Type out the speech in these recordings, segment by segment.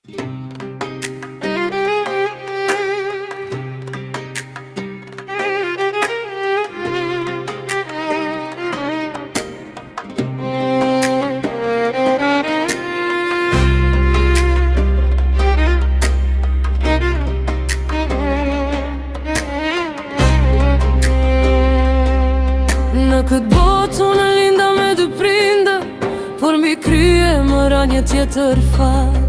Në këtë botë unë linda me dy prindë, por mbi krye më ra një tjetër fat.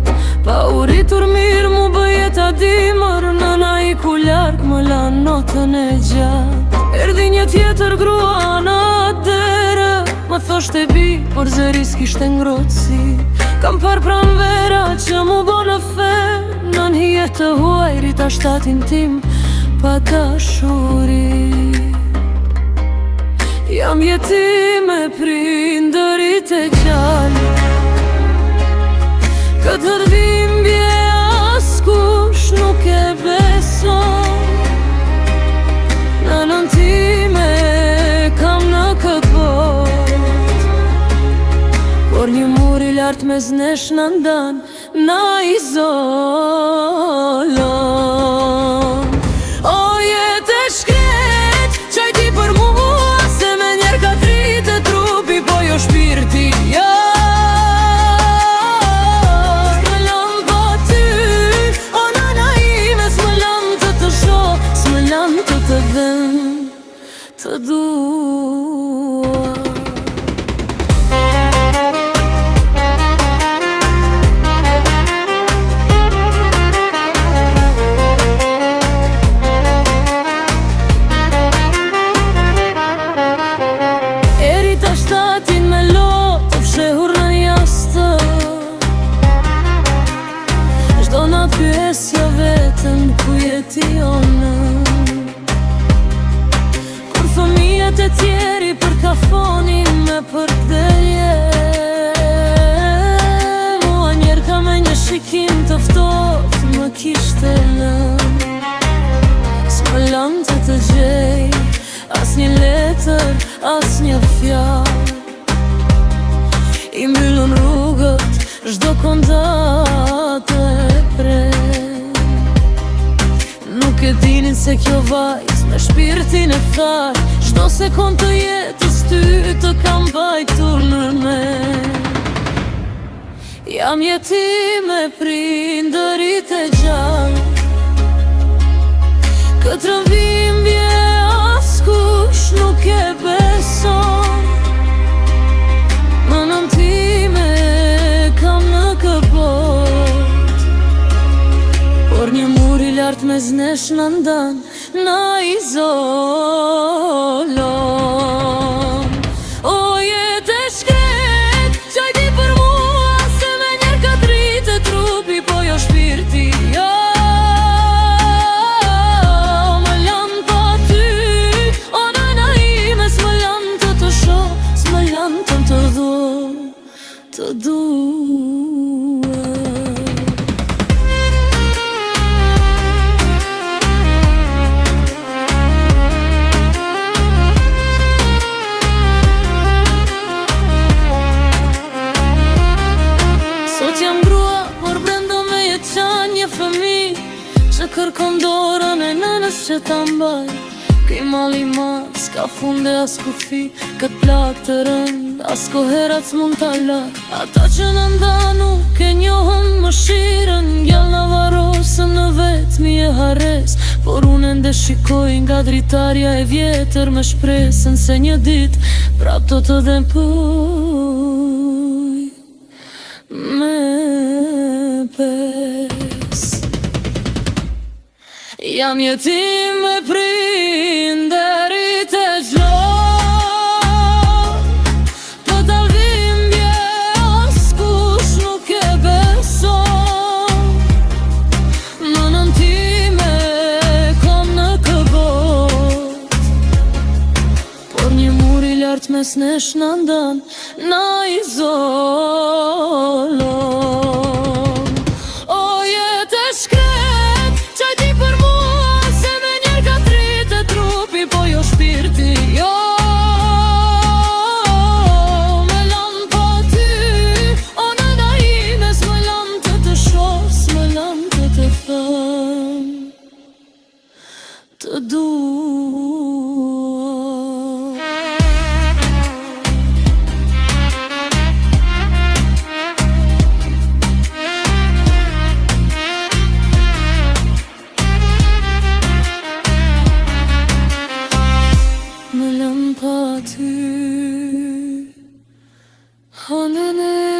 Pa u rritur mirë mu bëjet a dimër, nëna i ku larg më lan notën e gjatë. Erdi një tjetër grua në dere, më thoshte bi, por zëris kishte ngrotësi. Kam par pran vera që mu bo në fe, nën hijet të huaj rita shtatin tim pa dashuri. Jam jetim e prindërit e gjallë, këtë dhimbje askush nuk e beson. Nënën time kam në këtë botë, por një mur i lartë mes nesh në ndan, na izolon. O jetë e shkret, qaj ti për mua, se me njerë ka tritë trupi, po jo shpirti ja. S'më lam pa ty, o nana ime, s'më lam të shoh, s'më lam të dhem, të dua. Shtatin me lot të fshehur në jastë, çdo natë pyesja vetën ku jeti onë. Kur fëmijët e tjeri për kafonin me përdelje, mua njerë ka me një shikim të ftoft më kishte lënë. S'më lam të gjej as një letër, as një fjallë. I mbyllën rrugët, çdo kontatë e pren. Nuk e dinin se kjo vajzë me shpirtin e thaj, çdo sekond të jetës ty të kam bajtur në men. Jam jetim e prindërit e gjallë, këtë rëvimbje askush nuk e beson. Nënën time kam në këpot, por një mur i lartë mes nesh në ndan, na izolon. O jetë e shkret, qaj di për mua, se me njerë ka tritë trupi, po jo shpirti ja. Më lam pa ty, o nana ime, s'më lam të shoh, s'më lam të dua. Sot jam grua, por brenda me jetë qan një fëmi, që kërkon dorën e nënës që ta mbaj. Këj mali ma, s'ka funde as kufi, këtë plak të rënd, as koherat s'mund t'ala. Ata që në nda nuk e njohën më shiren, gjall në varosën në vetë mi e hares. Por unë ende shikoj nga dritarja e vjetër, me shpresën se një dit prap do të dëmpoj me pes. Jam jetim e prindërit e gjallë, po dalvimbje askush nuk e beson. Nënën time kam në këbot, por një mur i lartë mes nesh në ndan, na izolon. O jetë e shkret, qaj ti për mua, se me njerë ka tritë trupi, po jo shpirti jo. Me lam pa ty, o nëna ime, s'më lam të shoh, dua. Më lëm pa ty, hanën e